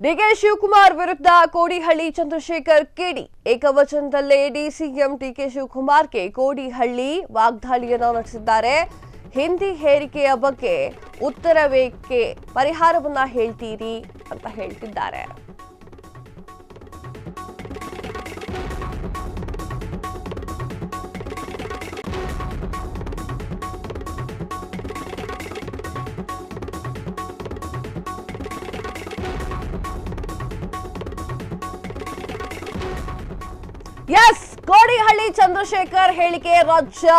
DK Shivakumar ವಿರುದ್ಧ ಕೋಡಿಹಳ್ಳಿ ಚಂದ್ರಶೇಖರ್ ಕಿಡಿ ಏಕವಚನದಲ್ಲೇ DCM DK ಶಿವಕುಮಾರ್ಗೆ Kodihalli ವಾಗ್ದಾಳಿಯನ್ನು ನಡೆಸಿದ್ದಾರೆ. ಹಿಂದಿ ಹೇರಿಕೆಯ ಬಗ್ಗೆ ಉತ್ತರವೇಕೆ ಪರಿಹಾರವನ್ನ ಹೇಳ್ತೀರಿ ಅಂತ ಹೇಳ್ತಿದ್ದಾರೆ. ಎಸ್, ಕೋಡಿಹಳ್ಳಿ ಚಂದ್ರಶೇಖರ್ ಹೇಳಿಕೆ ರಾಜ್ಯ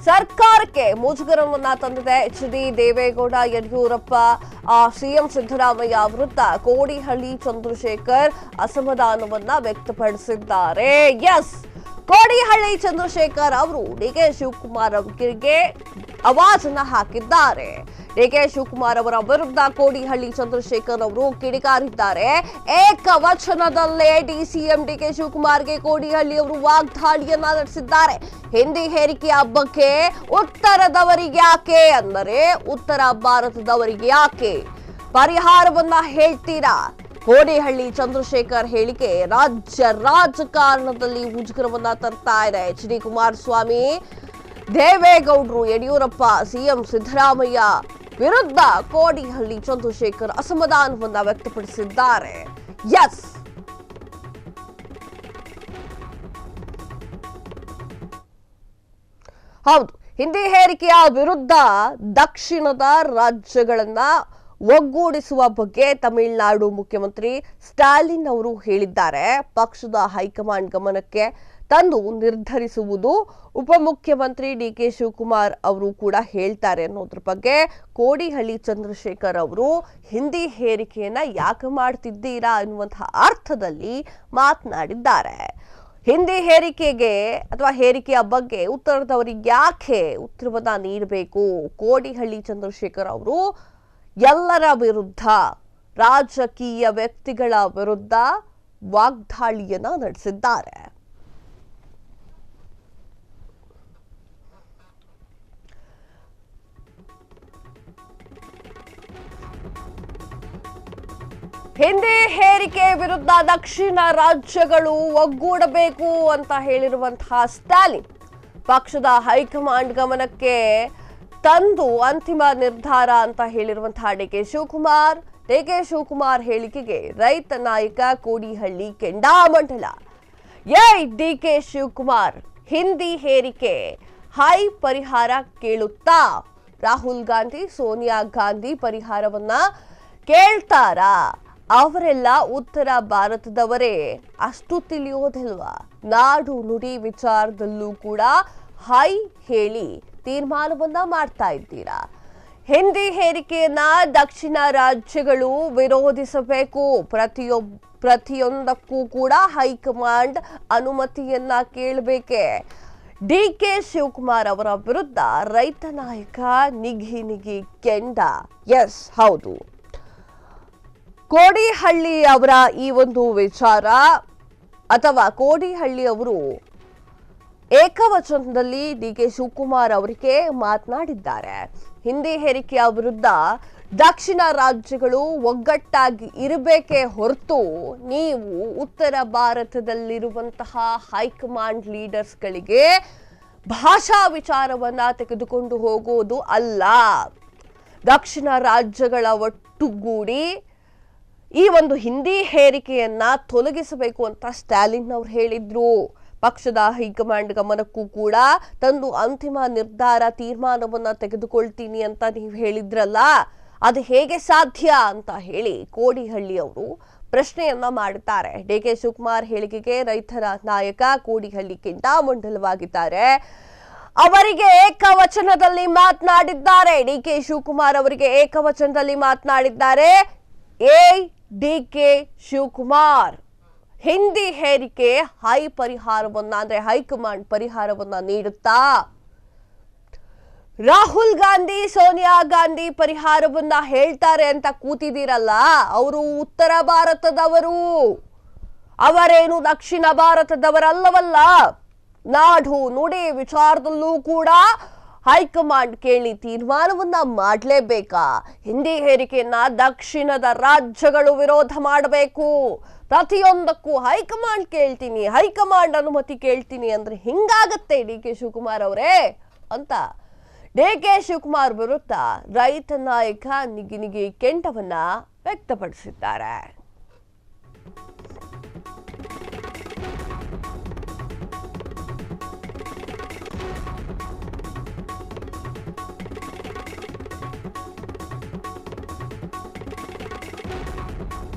ಸರ್ಕಾರಕ್ಕೆ ಮುಜುಗರವನ್ನ ತಂದಿದೆ. ಎಚ್.ಡಿ. ದೇವೇಗೌಡ, ಯಡಿಯೂರಪ್ಪ, ಸಿಎಂ ಸಿದ್ದರಾಮಯ್ಯ ವಿರುದ್ಧ ಕೋಡಿಹಳ್ಳಿ ಚಂದ್ರಶೇಖರ್ ಅಸಮಾಧಾನವನ್ನ ವ್ಯಕ್ತಪಡಿಸಿದ್ದಾರೆ. ಎಸ್, ಕೋಡಿಹಳ್ಳಿ ಚಂದ್ರಶೇಖರ್ ಅವರು ಡಿಕೆ ಶಿವಕುಮಾರ್ ಅವರಿಗೆ ಆವಾಜನ್ನ ಹಾಕಿದ್ದಾರೆ. ಡಿಕೆ ಶಿವಕುಮಾರ್ ಅವರ ವಿರುದ್ಧ ಕೋಡಿಹಳ್ಳಿ ಚಂದ್ರಶೇಖರ್ ಅವರು ಕಿಡಿಕಾರಿದ್ದಾರೆ. ಏಕವಚನದಲ್ಲೇ ಡಿಸಿಎಂ ಡಿಕೆ ಶಿವಕುಮಾರ್ಗೆ ಕೋಡಿಹಳ್ಳಿ ಅವರು ವಾಗ್ದಾಳಿಯನ್ನ ನಡೆಸಿದ್ದಾರೆ. ಹಿಂದಿ ಹೇರಿಕೆಯ ಬಗ್ಗೆ ಉತ್ತರದವರಿಗೆ ಯಾಕೆ ಅಂದರೆ ಉತ್ತರ ಭಾರತದವರಿಗೆ ಯಾಕೆ ಪರಿಹಾರವನ್ನ ಹೇಳ್ತೀರಾ? ಕೋಡಿಹಳ್ಳಿ ಚಂದ್ರಶೇಖರ್ ಹೇಳಿಕೆ ರಾಜ್ಯ ರಾಜಕಾರಣದಲ್ಲಿ ಮುಜುಗರವನ್ನ ತರ್ತಾ ಇದೆ. ಎಚ್.ಡಿ. ಕುಮಾರಸ್ವಾಮಿ, ದೇವೇಗೌಡರು, ಯಡಿಯೂರಪ್ಪ, ಸಿಎಂ ಸಿದ್ದರಾಮಯ್ಯ ವಿರುದ್ಧ ಕೋಡಿಹಳ್ಳಿ ಚಂದ್ರಶೇಖರ್ ಅಸಮಾಧಾನವನ್ನ ವ್ಯಕ್ತಪಡಿಸಿದ್ದಾರೆ. ಎಸ್, ಹೌದು, ಹಿಂದಿ ಹೇರಿಕೆಯ ವಿರುದ್ಧ ದಕ್ಷಿಣದ ರಾಜ್ಯಗಳನ್ನ ಒಗ್ಗೂಡಿಸುವ ಬಗ್ಗೆ ತಮಿಳುನಾಡು ಮುಖ್ಯಮಂತ್ರಿ ಸ್ಟಾಲಿನ್ ಅವರು ಹೇಳಿದ್ದಾರೆ. ಪಕ್ಷದ ಹೈಕಮಾಂಡ್ ಗಮನಕ್ಕೆ ತಂದು ನಿರ್ಧರಿಸುವುದು ಉಪಮುಖ್ಯಮಂತ್ರಿ ಡಿಕೆ ಶಿವಕುಮಾರ್ ಅವರು ಕೂಡ ಹೇಳ್ತಾರೆ ಅನ್ನೋದ್ರ ಬಗ್ಗೆ ಕೋಡಿಹಳ್ಳಿ ಚಂದ್ರಶೇಖರ್ ಅವರು ಹಿಂದಿ ಹೇರಿಕೆಯನ್ನ ಯಾಕೆ ಮಾಡ್ತಿದ್ದೀರಾ ಅನ್ನುವಂತಹ ಅರ್ಥದಲ್ಲಿ ಮಾತನಾಡಿದ್ದಾರೆ. ಹಿಂದಿ ಹೇರಿಕೆಗೆ ಅಥವಾ ಹೇರಿಕೆಯ ಬಗ್ಗೆ ಉತ್ತರದವರಿಗೆ ಯಾಕೆ ಉತ್ತರವನ್ನ ನೀಡಬೇಕು? ಕೋಡಿಹಳ್ಳಿ ಚಂದ್ರಶೇಖರ್ ಅವರು ಎಲ್ಲರ ವಿರುದ್ಧ, ರಾಜಕೀಯ ವ್ಯಕ್ತಿಗಳ ವಿರುದ್ಧ ವಾಗ್ದಾಳಿಯನ್ನ ನಡೆಸಿದ್ದಾರೆ. ಹಿಂದಿ ಹೇರಿಕೆ ವಿರುದ್ಧ ದಕ್ಷಿಣ ರಾಜ್ಯಗಳು ಒಗ್ಗೂಡಬೇಕು ಅಂತ ಹೇಳಿರುವಂತಹ ಸ್ಟಾಲಿನ್ ಪಕ್ಷದ ಹೈಕಮಾಂಡ್ ಗಮನಕ್ಕೆ ತಂದು ಅಂತಿಮ ನಿರ್ಧಾರ ಅಂತ ಹೇಳಿರುವಂತಹ ಡಿಕೆ ಶಿವಕುಮಾರ್ ಹೇಳಿಕೆಗೆ ರೈತ ನಾಯಕ ಕೋಡಿಹಳ್ಳಿ ಕೆಂಡಾಮಂಡಲ. ಡಿಕೆ ಶಿವಕುಮಾರ್ ಹಿಂದಿ ಹೇರಿಕೆ ಹೈ ಪರಿಹಾರ ಕೇಳುತ್ತಾ ರಾಹುಲ್ ಗಾಂಧಿ, ಸೋನಿಯಾ ಗಾಂಧಿ ಪರಿಹಾರವನ್ನ ಕೇಳ್ತಾರಾ? ಅವರೆಲ್ಲ ಉತ್ತರ ಭಾರತದವರೇ, ಅಷ್ಟು ತಿಳಿಯೋದಿಲ್ವಾ? ನಾಡು ನುಡಿ ವಿಚಾರದಲ್ಲೂ ಕೂಡ ಹೈ ಹೇಳಿ ತೀರ್ಮಾನವನ್ನ ಮಾಡ್ತಾ ಇದ್ದೀರಾ. ಹಿಂದಿ ಹೇರಿಕೆಯನ್ನ ದಕ್ಷಿಣ ರಾಜ್ಯಗಳು ವಿರೋಧಿಸಬೇಕು. ಪ್ರತಿಯೊಂದಕ್ಕೂ ಕೂಡ ಹೈಕಮಾಂಡ್ ಅನುಮತಿಯನ್ನ ಕೇಳಬೇಕೆ? ಡಿಕೆ ಶಿವಕುಮಾರ್ ಅವರ ವಿರುದ್ಧ ರೈತ ನಾಯಕ ನಿಗಿ ಕೆಂಡ. ಎಸ್, ಹೌದು, ಕೋಡಿಹಳ್ಳಿ ಅವರ ಈ ಒಂದು ವಿಚಾರ ಅಥವಾ ಕೋಡಿಹಳ್ಳಿ ಅವರು ಏಕವಚನದಲ್ಲಿ ಡಿಕೆ ಶಿವಕುಮಾರ್ ಅವರಿಗೆ ಮಾತನಾಡಿದ್ದಾರೆ. ಹಿಂದಿ ಹೇರಿಕೆಯ ವಿರುದ್ಧ ದಕ್ಷಿಣ ರಾಜ್ಯಗಳು ಒಗ್ಗಟ್ಟಾಗಿ ಇರಬೇಕೇ ಹೊರತು ನೀವು ಉತ್ತರ ಭಾರತದಲ್ಲಿರುವಂತಹ ಹೈಕಮಾಂಡ್ ಲೀಡರ್ಸ್ಗಳಿಗೆ ಭಾಷಾ ವಿಚಾರವನ್ನ ತೆಗೆದುಕೊಂಡು ಹೋಗೋದು ಅಲ್ಲ. ದಕ್ಷಿಣ ರಾಜ್ಯಗಳ ಒಟ್ಟುಗೂಡಿ ಈ ಒಂದು ಹಿಂದಿ ಹೇರಿಕೆಯನ್ನ ತೊಲಗಿಸಬೇಕು ಅಂತ ಸ್ಟಾಲಿನ್ ಅವರು ಹೇಳಿದ್ರು. ಪಕ್ಷದ ಹೈಕಮಾಂಡ್ ಗಮನಕ್ಕೂ ಕೂಡ ತಂದು ಅಂತಿಮ ನಿರ್ಧಾರ ತೀರ್ಮಾನವನ್ನ ತೆಗೆದುಕೊಳ್ತೀನಿ ಅಂತ ನೀವು ಹೇಳಿದ್ರಲ್ಲ, ಅದು ಹೇಗೆ ಸಾಧ್ಯ ಅಂತ ಹೇಳಿ ಕೋಡಿಹಳ್ಳಿ ಅವರು ಪ್ರಶ್ನೆಯನ್ನ ಮಾಡುತ್ತಾರೆ. ಡಿಕೆ ಶಿವಕುಮಾರ್ ಹೇಳಿಕೆಗೆ ರೈತರ ನಾಯಕ ಕೋಡಿಹಳ್ಳಿ ಕೆಂಡಾಮಂಡಲವಾಗಿದ್ದಾರೆ. ಅವರಿಗೆ ಏಕವಚನದಲ್ಲಿ ಮಾತನಾಡಿದ್ದಾರೆ. ಡಿಕೆ ಶಿವಕುಮಾರ್ ಅವರಿಗೆ ಏಕವಚನದಲ್ಲಿ ಮಾತನಾಡಿದ್ದಾರೆ. ಡಿಕೆ ಶಿವಕುಮಾರ್ ಹಿಂದಿ ಹೇರಿಕೆ ಹೈ ಪರಿಹಾರವನ್ನ ಅಂದ್ರೆ ಹೈಕಮಾಂಡ್ ಪರಿಹಾರವನ್ನ ನೀಡುತ್ತಾ? ರಾಹುಲ್ ಗಾಂಧಿ, ಸೋನಿಯಾ ಗಾಂಧಿ ಪರಿಹಾರವನ್ನ ಹೇಳ್ತಾರೆ ಅಂತ ಕೂತಿದ್ದೀರಲ್ಲ, ಅವರು ಉತ್ತರ ಭಾರತದವರು, ಅವರೇನು ದಕ್ಷಿಣ ಭಾರತದವರಲ್ಲವಲ್ಲ. ನಾಡು ನುಡಿ ವಿಚಾರದಲ್ಲೂ ಕೂಡ ಹೈಕಮಾಂಡ್ ಕೇಳಿ ತೀರ್ಮಾನವನ್ನ ಮಾಡಲೇಬೇಕಾ? ಹಿಂದಿ ಹೇರಿಕೆಯನ್ನ ದಕ್ಷಿಣದ ರಾಜ್ಯಗಳು ವಿರೋಧ ಮಾಡಬೇಕು. ಪ್ರತಿಯೊಂದಕ್ಕೂ ಹೈಕಮಾಂಡ್ ಕೇಳ್ತೀನಿ, ಹೈಕಮಾಂಡ್ ಅನುಮತಿ ಕೇಳ್ತೀನಿ ಅಂದ್ರೆ ಹಿಂಗಾಗತ್ತೆ ಡಿ ಕೆ ಶಿವಕುಮಾರ್ ಅವರೇ ಅಂತ ಡಿ ಕೆ ಶಿವಕುಮಾರ್ ವಿರುದ್ಧ ರೈತ ನಾಯಕ ನಿಗಿನಿಗಿ ಕೆಂಡವನ್ನ ವ್ಯಕ್ತಪಡಿಸಿದ್ದಾರೆ.